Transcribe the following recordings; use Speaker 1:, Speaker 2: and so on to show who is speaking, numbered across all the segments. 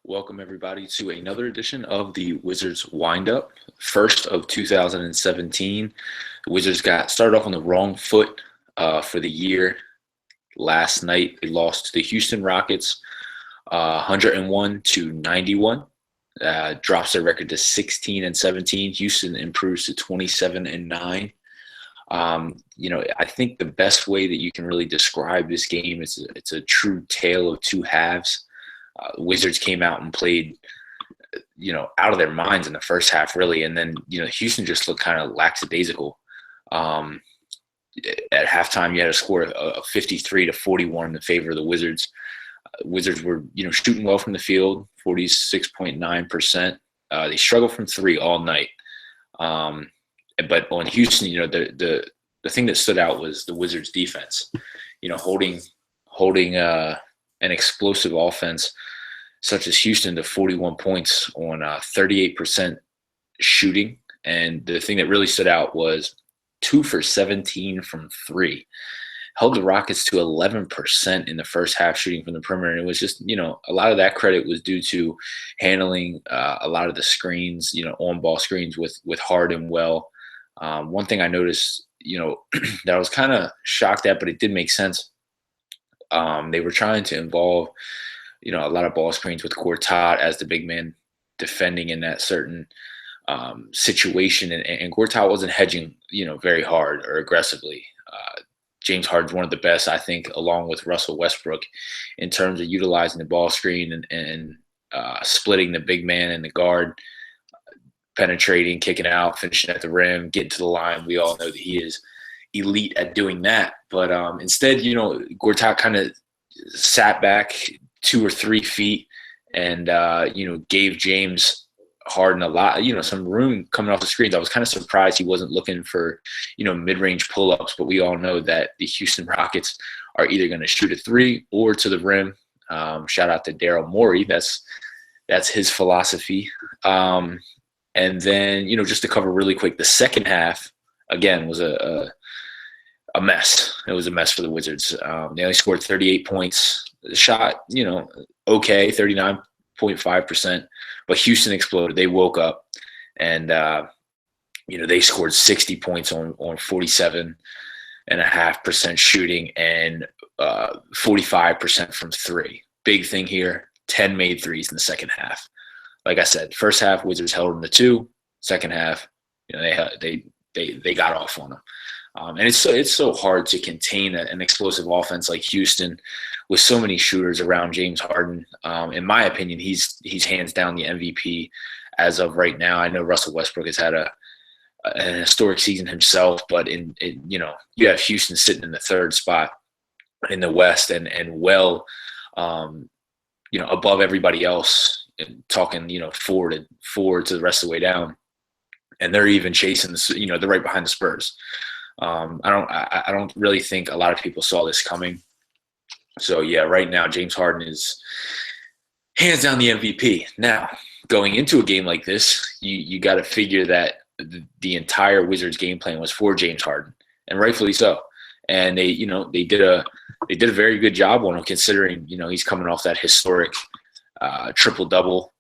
Speaker 1: Welcome, everybody, to another edition of the Wizards Windup, first of 2017. The Wizards got started off on the wrong foot for the year. Last night, they lost to the Houston Rockets 101-91. Drops their record to 16-17. Houston improves to 27-9. I think the best way that you can really describe this game is it's a true tale of two halves. The Wizards came out and played, out of their minds in the first half, really. And then, Houston just looked kind of lackadaisical. At halftime, you had a score of 53-41 in the favor of the Wizards. Wizards were, shooting well from the field, 46.9%. They struggled from three all night. But on Houston, the thing that stood out was the Wizards' defense. Holding an explosive offense such as Houston to 41 points on 38% shooting. And the thing that really stood out was 2 for 17 from three. Held the Rockets to 11% in the first half shooting from the perimeter. And it was just, a lot of that credit was due to handling a lot of the screens, on-ball screens with Harden well. One thing I noticed, that I was kind of shocked at, but it did make sense. They were trying to involve, a lot of ball screens with Gortat as the big man defending in that certain situation. And Gortat wasn't hedging, very hard or aggressively. James Harden's one of the best, I think, along with Russell Westbrook, in terms of utilizing the ball screen and splitting the big man and the guard, penetrating, kicking out, finishing at the rim, getting to the line. We all know that he is elite at doing that. But instead, Gortat kind of sat back 2 or 3 feet and, gave James Harden a lot, some room coming off the screens. I was kind of surprised he wasn't looking for, mid-range pull-ups, but we all know that the Houston Rockets are either going to shoot a three or to the rim. Shout out to Daryl Morey. That's his philosophy. And then, just to cover really quick, the second half, again, was a mess. It was a mess for the Wizards. They only scored 38 points. The shot, okay, 39.5%. But Houston exploded. They woke up, and they scored 60 points on 47.5% shooting and 45% from three. Big thing here: 10 made threes in the second half. Like I said, first half Wizards held them to 2. Second half, they got off on them. And it's so hard to contain an explosive offense like Houston with so many shooters around James Harden. In my opinion, he's hands down the MVP as of right now. I know Russell Westbrook has had an historic season himself, but you have Houston sitting in the third spot in the West and above everybody else. Talking forward to the rest of the way down, and they're even chasing they're right behind the Spurs. I don't really think a lot of people saw this coming. So yeah, right now James Harden is hands down the MVP. Now, going into a game like this, you got to figure that the entire Wizards game plan was for James Harden, and rightfully so. And they did a very good job on him, considering he's coming off that historic triple-double,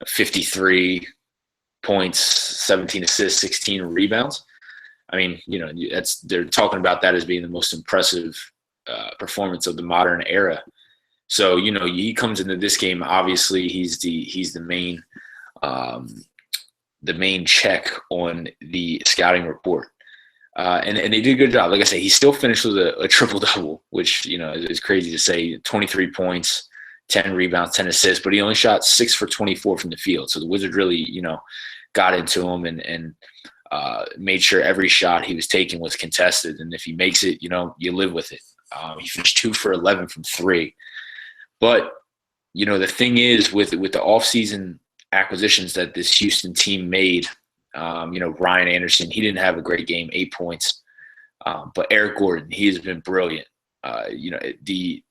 Speaker 1: 53 points, 17 assists, 16 rebounds. I mean, they're talking about that as being the most impressive performance of the modern era. So, he comes into this game. Obviously, he's the main check on the scouting report. And they did a good job. Like I say, he still finished with a triple-double, which, is crazy to say. 23 points, 10 rebounds, 10 assists, but he only shot 6 for 24 from the field. So the Wizards really, got into him and made sure every shot he was taking was contested. And if he makes it, you live with it. He finished 2 for 11 from three. But, the thing is with the offseason acquisitions that this Houston team made, Ryan Anderson, he didn't have a great game, 8 points. But Eric Gordon, he has been brilliant. The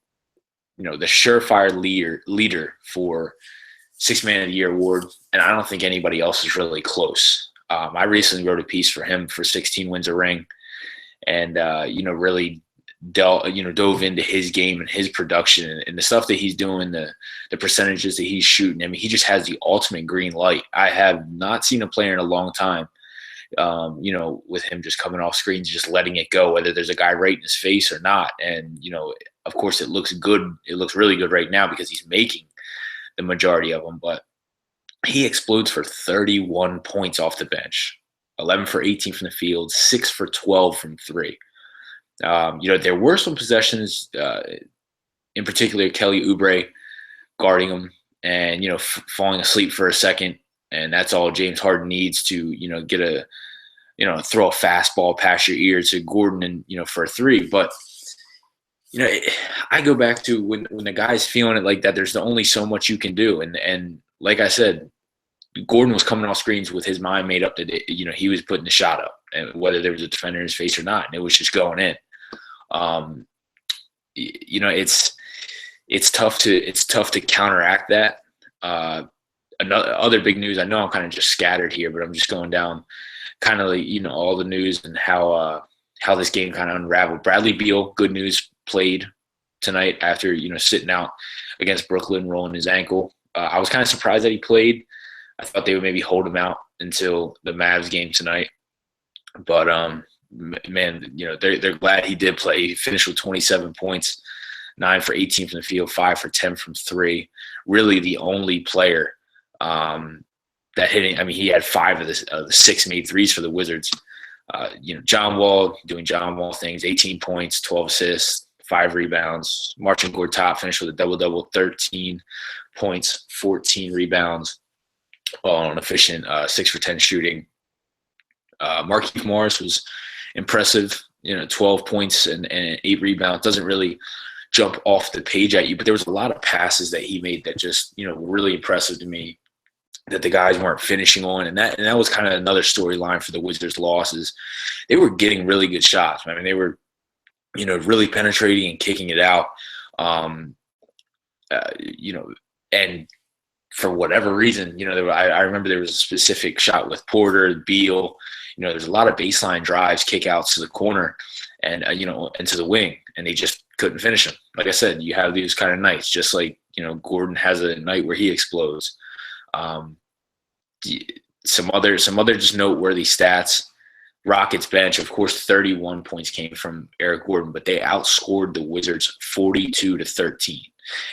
Speaker 1: surefire leader for Sixth Man of the Year award, and I don't think anybody else is really close. I recently wrote a piece for him for 16 Wins a Ring, and really dove into his game and his production and the stuff that he's doing, the percentages that he's shooting. I mean, he just has the ultimate green light. I have not seen a player in a long time, with him just coming off screens, just letting it go, whether there's a guy right in his face or not. And, of course, it looks good. It looks really good right now because he's making the majority of them. But he explodes for 31 points off the bench, 11 for 18 from the field, 6 for 12 from three. There were some possessions, in particular Kelly Oubre guarding him and, falling asleep for a second. And that's all James Harden needs to, get throw a fastball past your ear to Gordon and, for a three. But, I go back to when the guy's feeling it like that, there's only so much you can do. And like I said, Gordon was coming off screens with his mind made up that, he was putting the shot up, and whether there was a defender in his face or not, and it was just going in. It's tough to counteract that. Other big news, I know I'm kind of just scattered here, but I'm just going down kind of all the news and how this game kind of unraveled. Bradley Beal, good news, played tonight after, sitting out against Brooklyn, rolling his ankle. I was kind of surprised that he played. I thought they would maybe hold him out until the Mavs game tonight. But, man, they're glad he did play. He finished with 27 points, 9 for 18 from the field, 5 for 10 from three. Really the only player that hitting. I mean, he had 5 of the 6 made threes for the Wizards. John Wall doing John Wall things, 18 points, 12 assists, 5 rebounds. Marcin Gortat finished with a double-double, 13 points, 14 rebounds, all on efficient 6 for 10 shooting. Markieff Morris was impressive, 12 points and 8 rebounds. Doesn't really jump off the page at you, but there was a lot of passes that he made that just, were really impressive to me that the guys weren't finishing on. And that was kind of another storyline for the Wizards' losses. They were getting really good shots. I mean, they were, really penetrating and kicking it out. And for whatever reason, I remember there was a specific shot with Porter, Beal. There's a lot of baseline drives, kickouts to the corner and, and to the wing, and they just couldn't finish them. Like I said, you have these kind of nights, just like, Gordon has a night where he explodes. Some other just noteworthy stats. Rockets bench, of course, 31 points came from Eric Gordon, but they outscored the Wizards 42-13.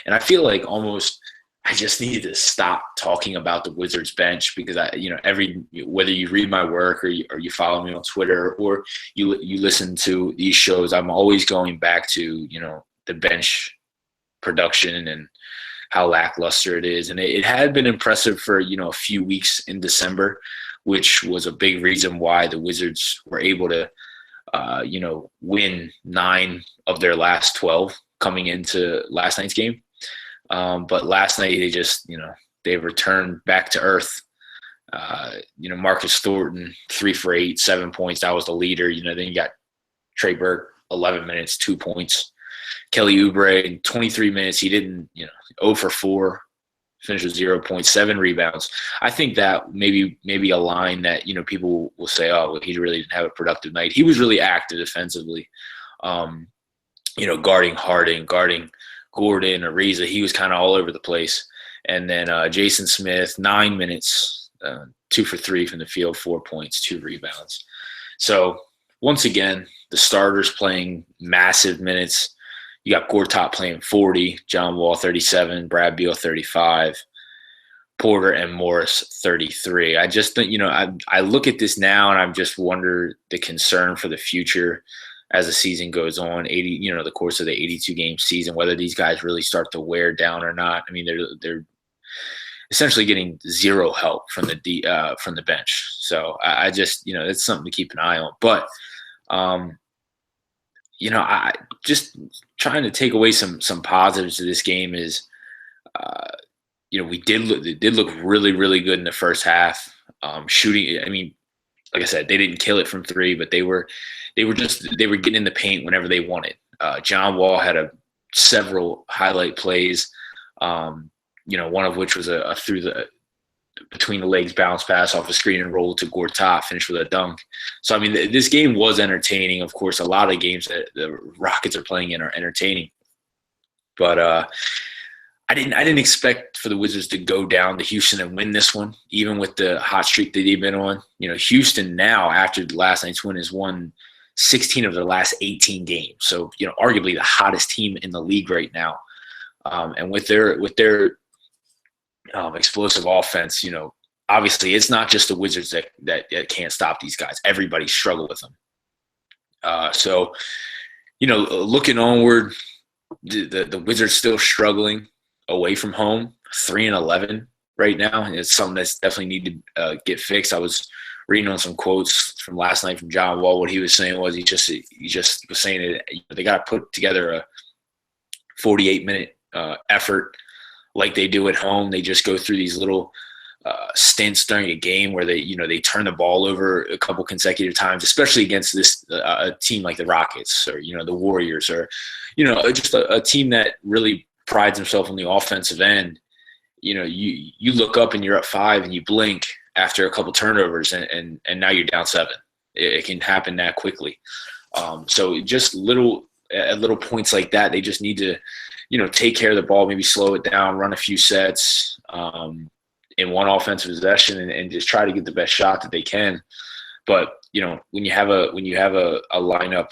Speaker 1: And I feel like I just needed to stop talking about the Wizards bench because whether you read my work or you follow me on Twitter or you listen to these shows, I'm always going back to, the bench production and how lackluster it is. And it had been impressive for, a few weeks in December, which was a big reason why the Wizards were able to, win 9 of their last 12 coming into last night's game. But last night they just, they returned back to earth. Marcus Thornton, 3 for 8, 7 points. That was the leader. Then you got Trey Burke, 11 minutes, 2 points. Kelly Oubre, in 23 minutes, he didn't, 0 for 4, finished with 0 points, 7 rebounds. I think that maybe a line that, people will say, oh, well, he really didn't have a productive night. He was really active defensively, guarding Harden, guarding Gordon, Ariza. He was kind of all over the place. And then Jason Smith, 9 minutes, 2 for 3 from the field, 4 points, 2 rebounds. So once again, the starters playing massive minutes. You got Gortat playing 40, John Wall 37, Brad Beal 35, Porter and Morris 33. I just think, I look at this now and I just wonder the concern for the future as the season goes on, the course of the 82-game season, whether these guys really start to wear down or not. I mean, they're essentially getting zero help from the bench. So I just, it's something to keep an eye on. But, I just trying to take away some positives to this game is, it did look really, really good in the first half. Shooting, I mean, like I said, they didn't kill it from 3, but they were getting in the paint whenever they wanted. John Wall had several highlight plays, one of which was a between the legs bounce pass off a screen and roll to Gortat, finish with a dunk. So, I mean, this game was entertaining. Of course, a lot of games that the Rockets are playing in are entertaining. But I didn't expect for the Wizards to go down to Houston and win this one, even with the hot streak that they've been on. Houston now, after last night's win, has won 16 of their last 18 games. So, arguably the hottest team in the league right now. And with their explosive offense, obviously it's not just the Wizards that can't stop these guys. Everybody struggle with them. So, looking onward, the Wizards still struggling away from home, 3-11 right now. And it's something that's definitely need to get fixed. I was reading on some quotes from last night from John Wall. What he was saying was he just was saying that they got to put together a 48-minute effort like they do at home. They just go through these little stints during a game where they turn the ball over a couple consecutive times, especially against this a team like the Rockets or the Warriors or just a team that really prides himself on the offensive end. You look up and you're up 5 and you blink after a couple turnovers and now you're down 7. It can happen that quickly. So just at little points like that, they just need to take care of the ball, maybe slow it down, run a few sets in one offensive possession and just try to get the best shot that they can. But, when you have a lineup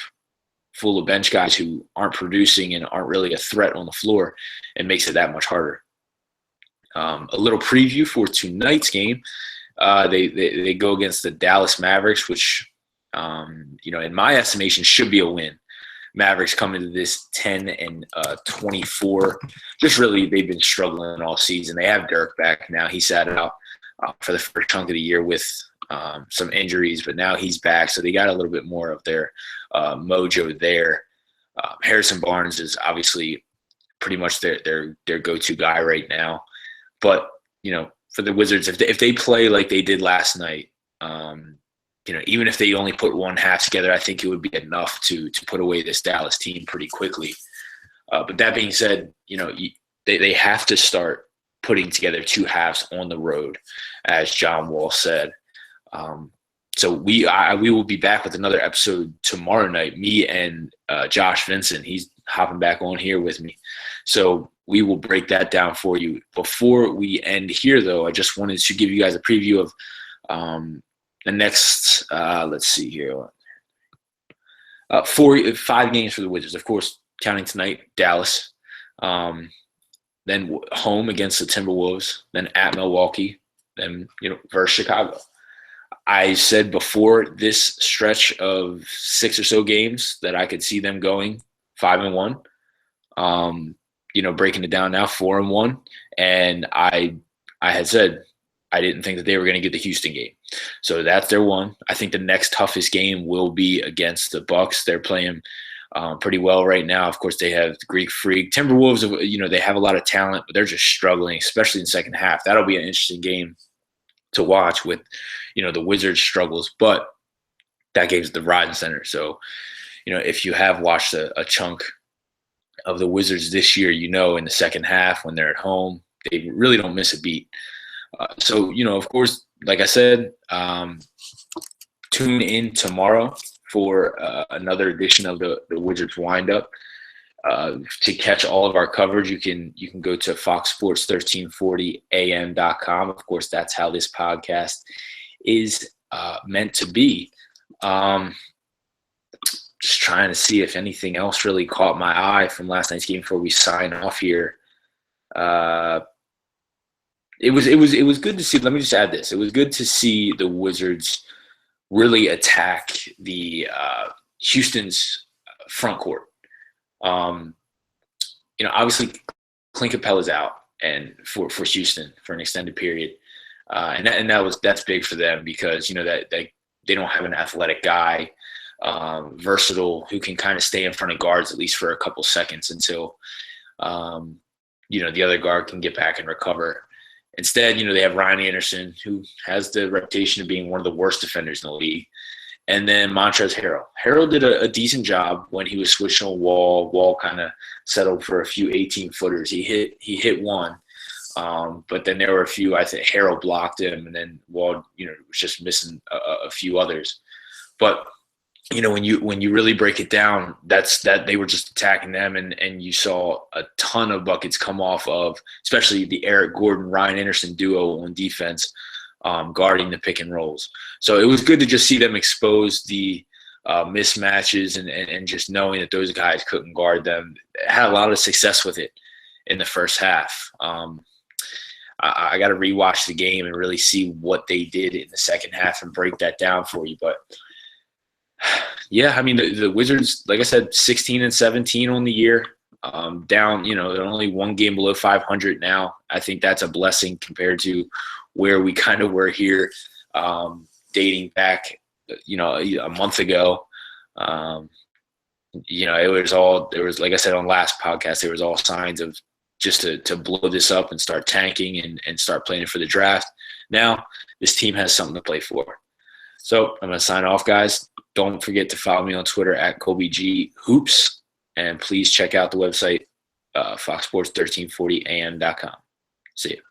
Speaker 1: full of bench guys who aren't producing and aren't really a threat on the floor, it makes it that much harder. A little preview for tonight's game. They go against the Dallas Mavericks, which, in my estimation should be a win. Mavericks come into this 10-24. Just really, they've been struggling all season. They have Dirk back now. He sat out for the first chunk of the year with some injuries, but now he's back. So they got a little bit more of their mojo there. Harrison Barnes is obviously pretty much their go-to guy right now. But, for the Wizards, if they play like they did last night, even if they only put one half together, I think it would be enough to put away this Dallas team pretty quickly. But that being said, they have to start putting together 2 halves on the road, as John Wall said. So we will be back with another episode tomorrow night, me and Josh Vincent. He's hopping back on here with me. So we will break that down for you. Before we end here, though, I just wanted to give you guys a preview of the next, let's see here, 5 games for the Wizards. Of course, counting tonight, Dallas. Then home against the Timberwolves. Then at Milwaukee. Then, versus Chicago. I said before this stretch of 6 or so games that I could see them going 5-1. Breaking it down now, 4-1. And I had said I didn't think that they were going to get the Houston game. So that's their one. I think the next toughest game will be against the Bucks. They're playing pretty well right now. Of course, they have the Greek Freak. Timberwolves, they have a lot of talent, but they're just struggling, especially in the second half. That'll be an interesting game to watch with, the Wizards' struggles. But that game's at the Verizon Center. So, if you have watched a chunk of the Wizards this year, in the second half when they're at home, they really don't miss a beat. So, of course, like I said, tune in tomorrow for another edition of the Wizards Windup. To catch all of our coverage, you can go to foxsports1340am.com. Of course, that's how this podcast is meant to be. Just trying to see if anything else really caught my eye from last night's game before we sign off here. It was good to see. Let me just add this. It was good to see the Wizards really attack the Houston's front court. Obviously Clint Capella's out and for Houston for an extended period. And that's big for them because, that they don't have an athletic guy, versatile, who can kind of stay in front of guards at least for a couple seconds until, the other guard can get back and recover. Instead, they have Ryan Anderson, who has the reputation of being one of the worst defenders in the league. And then Montrezl Harrell. Harrell did a decent job when he was switching on Wall. Wall kind of settled for a few 18-footers. He hit one. But then there were a few. I think Harold blocked him, and then Wald, was just missing a few others. But when you really break it down, that's that they were just attacking them, and you saw a ton of buckets come off of, especially the Eric Gordon Ryan Anderson duo on defense, guarding the pick and rolls. So it was good to just see them expose the mismatches and just knowing that those guys couldn't guard them. Had a lot of success with it in the first half. I got to rewatch the game and really see what they did in the second half and break that down for you. But yeah, I mean, the Wizards, like I said, 16-17 on the year, down, they're only one game below 500 now. I think that's a blessing compared to where we kind of were here, dating back, a month ago. There was, like I said on last podcast, there was all signs of just to blow this up and start tanking and start planning for the draft. Now this team has something to play for. So I'm going to sign off, guys. Don't forget to follow me on Twitter at KobeGHoops, and please check out the website, foxsports1340am.com. See you.